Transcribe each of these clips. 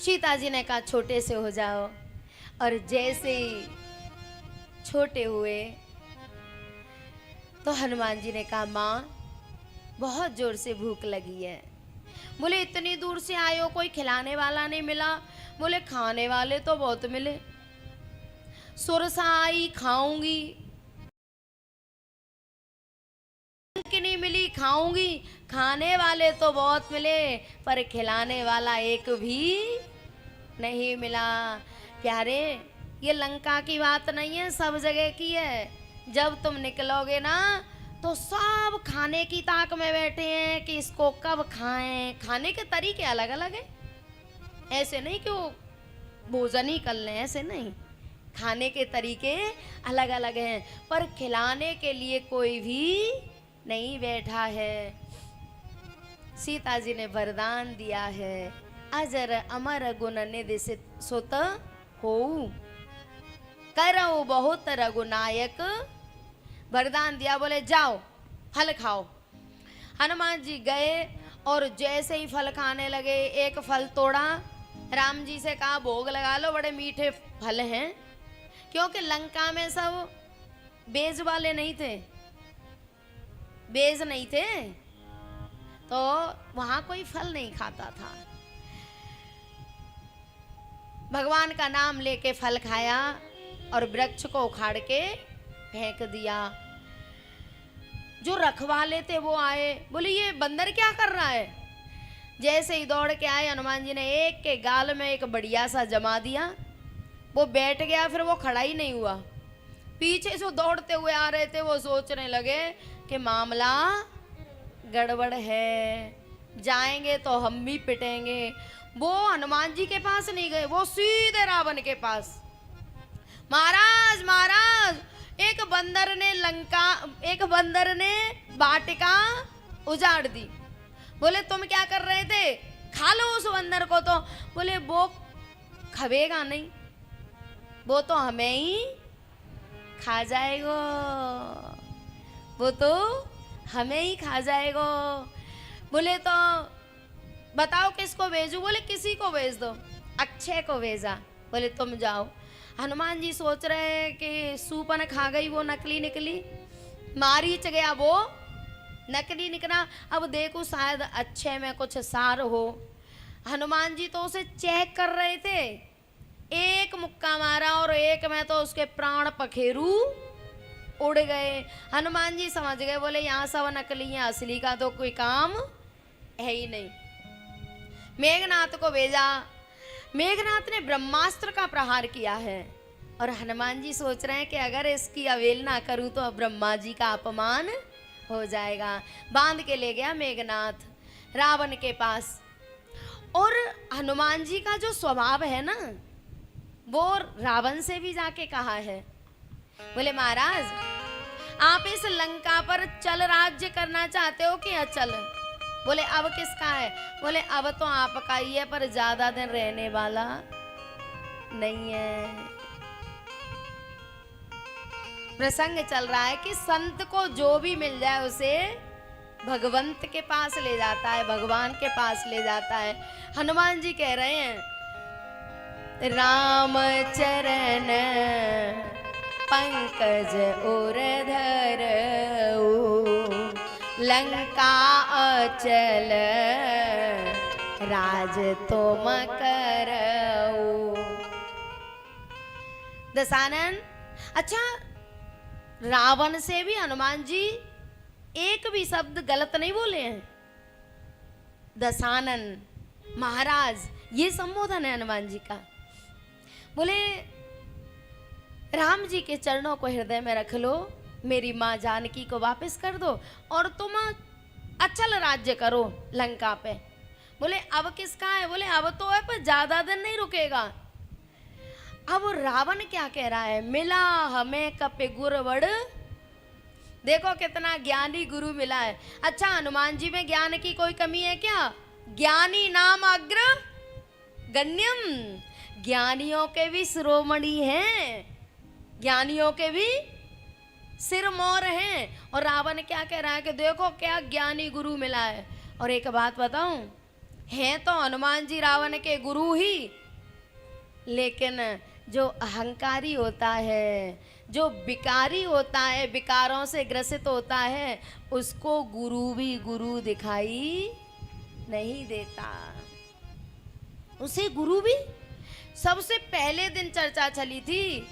सीता जी ने कहा छोटे से हो जाओ, और जैसे ही छोटे हुए तो हनुमान जी ने कहा माँ बहुत जोर से भूख लगी है। बोले इतनी दूर से आए हो, कोई खिलाने वाला नहीं मिला? बोले खाने वाले तो बहुत मिले, सुरसा आई खाऊंगी, कि नहीं मिली खाऊंगी, खाने वाले तो बहुत मिले पर खिलाने वाला एक भी नहीं मिला। प्यारे, ये लंका की बात नहीं है, सब जगह की है। जब तुम निकलोगे ना तो सब खाने की ताक में बैठे हैं कि इसको कब खाएं। खाने के तरीके अलग अलग हैं, ऐसे नहीं कि वो भोजन ही कर लें, ऐसे नहीं, खाने के तरीके अलग अलग हैं, पर खिलाने के लिए कोई भी नहीं बैठा है। सीता जी ने वरदान दिया है, अजर अमर गुण निधि सुत हो, करो बहुत रघुनायक। वरदान दिया, बोले जाओ फल खाओ। हनुमान जी गए और जैसे ही फल खाने लगे, एक फल तोड़ा, राम जी से कहा भोग लगा लो, बड़े मीठे फल हैं। क्योंकि लंका में सब बेज वाले नहीं थे, बेज नहीं थे, तो वहां कोई फल नहीं खाता था। भगवान का नाम लेके फल खाया और वृक्ष को उखाड़ के फेंक दिया। जो रखवाले थे वो आए, बोले ये बंदर क्या कर रहा है? जैसे ही दौड़ के आए, हनुमान जी ने एक के गाल में एक बढ़िया सा जमा दिया, वो बैठ गया, फिर वो खड़ा ही नहीं हुआ। पीछे से दौड़ते हुए आ रहे थे, वो सोचने लगे कि मामला गड़बड़ है, जाएंगे तो हम भी पिटेंगे। वो हनुमान जी के पास नहीं गए, वो सीधे रावण के पास। महाराज महाराज, एक बंदर ने वाटिका उजाड़ दी। बोले तुम क्या कर रहे थे? खा लो उस बंदर को। तो बोले वो खवेगा नहीं, वो तो हमें ही खा जाएगा, वो तो हमें ही खा जाएगा। बोले तो बताओ किसको भेजूं? बोले किसी को भेज दो। अक्षय को भेजा। बोले तुम जाओ। हनुमान जी सोच रहे हैं कि सूपन खा गई वो नकली निकली, मारीच गया वो नकली निकला, अब देखो शायद अक्षय में कुछ सार हो। हनुमान जी तो उसे चेक कर रहे थे, एक मुक्का मारा और एक में तो उसके प्राण पखेरु उड़ गए। हनुमान जी समझ गए, बोले यहाँ सब नकली है, असली का तो कोई काम है ही नहीं। मेघनाथ को भेजा। मेघनाथ ने ब्रह्मास्त्र का प्रहार किया है और हनुमान जी सोच रहे हैं कि अगर इसकी अवहेलना करूं तो ब्रह्मा जी का अपमान हो जाएगा। बांध के ले गया मेघनाथ रावण के पास। और हनुमान जी का जो स्वभाव है ना, वो रावण से भी जाके कहा है, बोले महाराज आप इस लंका पर चल राज्य करना चाहते हो कि अचल? बोले अब किसका है? बोले अब तो आपका ही है, पर ज्यादा दिन रहने वाला नहीं है। प्रसंग चल रहा है कि संत को जो भी मिल जाए उसे भगवंत के पास ले जाता है, भगवान के पास ले जाता है। हनुमान जी कह रहे हैं राम चरण पंकज उरधर लंका अचल राज तुम करऊ। दशानन, अच्छा रावण से भी हनुमान जी एक भी शब्द गलत नहीं बोले हैं। दशानन महाराज, ये संबोधन है हनुमान जी का। बोले राम जी के चरणों को हृदय में रख लो, मेरी माँ जानकी को वापस कर दो और तुम अचल राज्य करो लंका पे। बोले अब किसका है? बोले अब तो है पर ज्यादा दिन नहीं रुकेगा। अब रावण क्या कह रहा है? मिला हमें कपि गुरवड़। देखो कितना ज्ञानी गुरु मिला है। अच्छा हनुमान जी में ज्ञान की कोई कमी है क्या? ज्ञानी नाम अग्र गण्यम, ज्ञानियों के भी शिरोमणि हैं, ज्ञानियों के भी सिर मोर हैं। और रावण क्या कह रहा है कि देखो क्या ज्ञानी गुरु मिला है। और एक बात बताऊं, हैं तो हनुमान जी रावण के गुरु ही, लेकिन जो अहंकारी होता है, जो विकारी होता है, विकारों से ग्रसित होता है, उसको गुरु भी गुरु दिखाई नहीं देता। उसे गुरु भी, सबसे पहले दिन चर्चा चली थी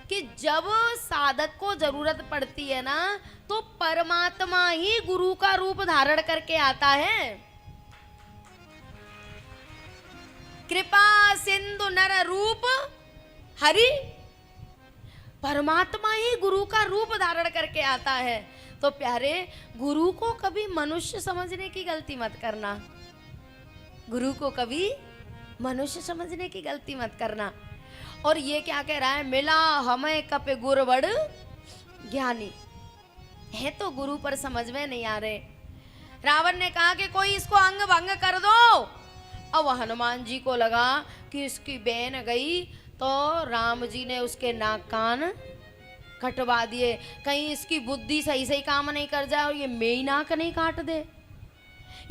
कि जब साधक को जरूरत पड़ती है ना, तो परमात्मा ही गुरु का रूप धारण करके आता है। कृपा सिंधु नर रूप हरि, परमात्मा ही गुरु का रूप धारण करके आता है। तो प्यारे, गुरु को कभी मनुष्य समझने की गलती मत करना, गुरु को कभी मनुष्य समझने की गलती मत करना। और ये क्या कह रहा है, मिला हमें कपे गुरु बड़ ज्ञानी, है तो गुरु पर समझ में नहीं आ रहे। रावण ने कहा कि कोई इसको अंग भंग कर दो। अब हनुमान जी को लगा कि इसकी बहन गई तो राम जी ने उसके नाक कान कटवा दिए, कहीं इसकी बुद्धि सही सही काम नहीं कर जाए और ये मेरी नाक नहीं काट दे।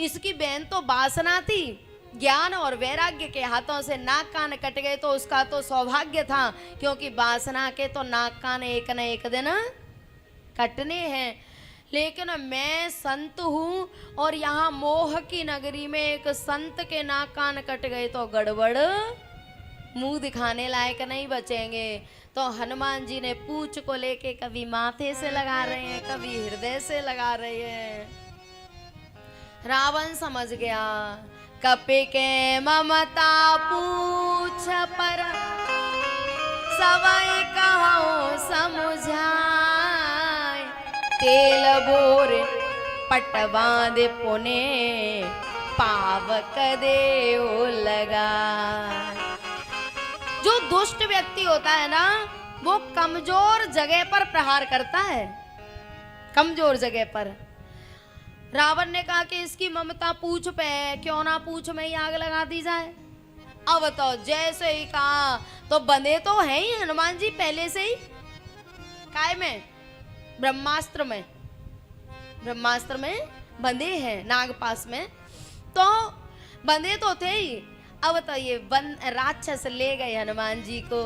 इसकी बहन तो वासना थी, ज्ञान और वैराग्य के हाथों से नाक कान कट गए तो उसका तो सौभाग्य था, क्योंकि वासना के तो नाक कान एक न एक दिन कटने हैं। लेकिन मैं संत हूँ और यहाँ मोह की नगरी में एक संत के नाक कान कट गए तो गड़बड़, मुंह दिखाने लायक नहीं बचेंगे। तो हनुमान जी ने पूंछ को लेके कभी माथे से लगा रहे हैं, कभी हृदय से लगा रहे हैं। रावण समझ गया, कपि के ममता पूछ पर सवै कहो समुझाय, तेल बोर पटवा दे पुने पावक देओ लगा। जो दुष्ट व्यक्ति होता है ना, वो कमजोर जगह पर प्रहार करता है, कमजोर जगह पर। रावण ने कहा कि इसकी ममता पूछ पे है, क्यों ना पूछ में ही आग लगा दी जाए। अब तो जैसे ही कहा तो बंधे तो है ही हनुमान जी पहले से ही, काय में, ब्रह्मास्त्र में, ब्रह्मास्त्र में बंधे हैं, नागपाश में तो बंधे तो थे ही। अब तो ये राक्षस ले गए हनुमान जी को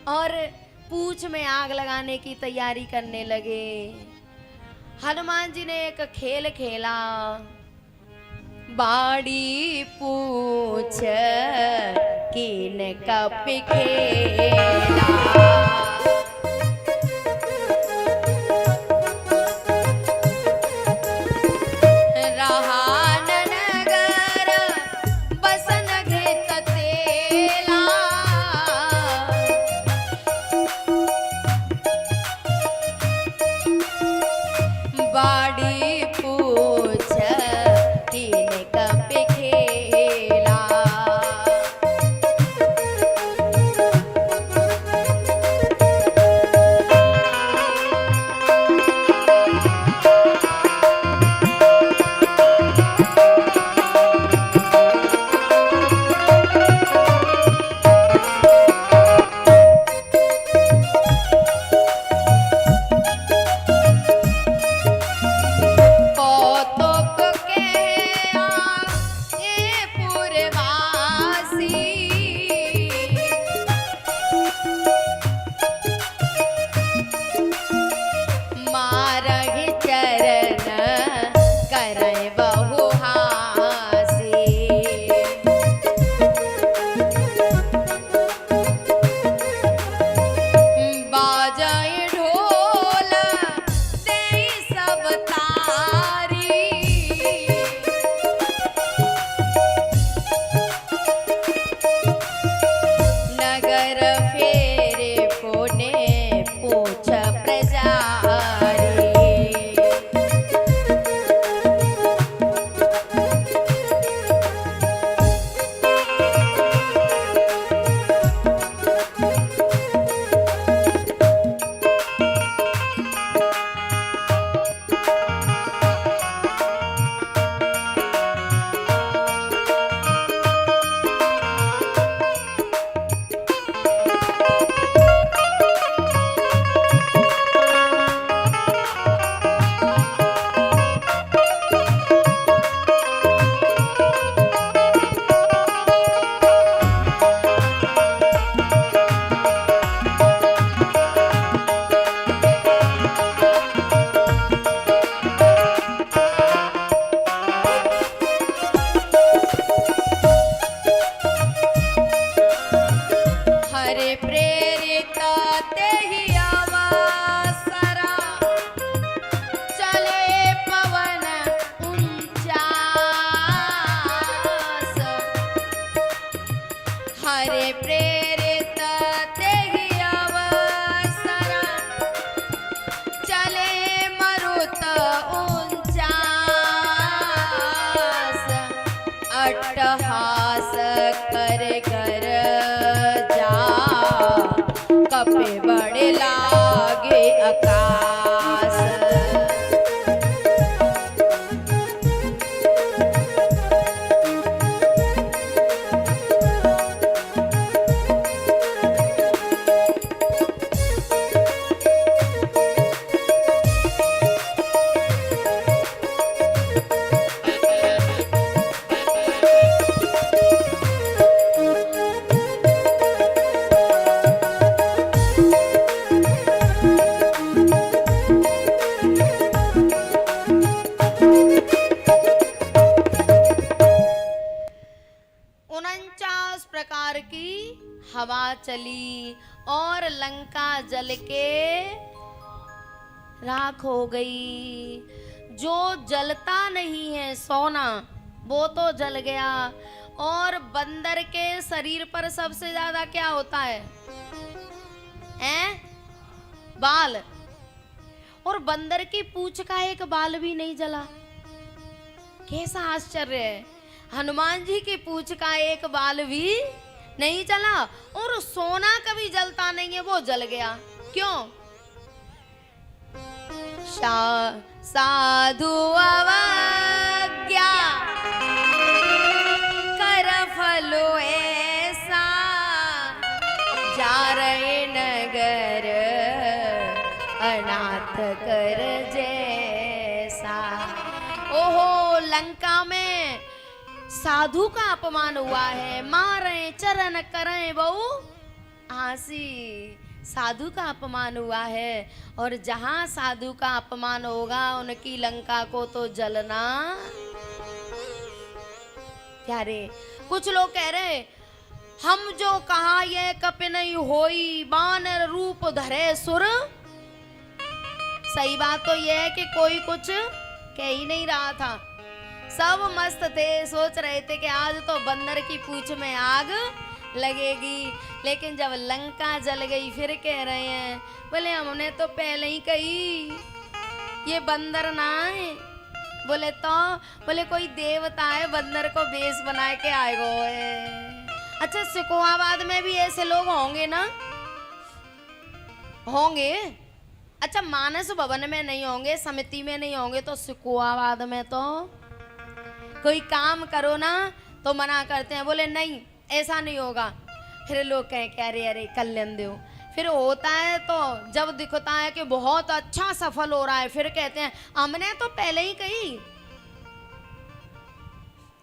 और पूंछ में आग लगाने की तैयारी करने लगे। हनुमान जी ने एक खेल खेला, बाड़ी पूछ कीन कपि खेला, बाड़ी पूछ कीन कपि खेला। हरे प्रेरित ते ही अवसरा चले पवन उनचास हरे प्रेरित ते ही अवसरा चले मरुत उनचास अट्टहास कर कर जा कपे बड़े लागे आकाश प्रकार की हवा चली और लंका जल के राख हो गई। जो जलता नहीं है सोना वो तो जल गया। और बंदर के शरीर पर सबसे ज्यादा क्या होता है? बाल। और बंदर की पूंछ का एक बाल भी नहीं जला। कैसा आश्चर्य है। हनुमान जी की पूंछ का एक बाल भी नहीं जला। और सोना कभी जलता नहीं है, वो जल गया। क्यों? साधु अवज्ञा कर फलो ऐसा जा रहे नगर अनाथ कर जैसा। ओहो, लंका में साधु का अपमान हुआ है। मारे चरण करें बहु आसी। साधु का अपमान हुआ है। और जहां साधु का अपमान होगा उनकी लंका को तो जलना। क्या रे, कुछ लोग कह रहे हम जो कहा ये कपि नहीं होई बानर रूप धरे सुर। सही बात तो यह है कि कोई कुछ कह ही नहीं रहा था। सब मस्त थे, सोच रहे थे कि आज तो बंदर की पूंछ में आग लगेगी। लेकिन जब लंका जल गई फिर कह रहे हैं, बोले हमने तो पहले ही कही ये बंदर ना है। बोले तो बोले कोई देवता है बंदर को बेस बना के आएगो है। अच्छा, सिकोहाबाद में भी ऐसे लोग होंगे ना? होंगे। अच्छा, मानस भवन में नहीं होंगे, समिति में नहीं होंगे, तो सिकोहाबाद में तो कोई काम करो ना तो मना करते हैं। बोले नहीं ऐसा नहीं होगा। फिर लोग कहें कि अरे अरे कल्याण देव। फिर होता है तो जब दिखता है कि बहुत अच्छा सफल हो रहा है फिर कहते हैं हमने तो पहले ही कही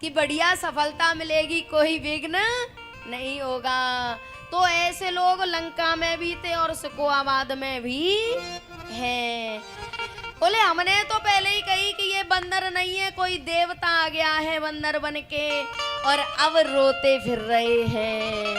कि बढ़िया सफलता मिलेगी, कोई विघ्न नहीं होगा। तो ऐसे लोग लंका में भी थे और सिकोहाबाद में भी हैं। बोले हमने तो पहले ही कही कि ये बंदर नहीं है, कोई देवता आ गया है बंदर बन के और अब रोते फिर रहे हैं।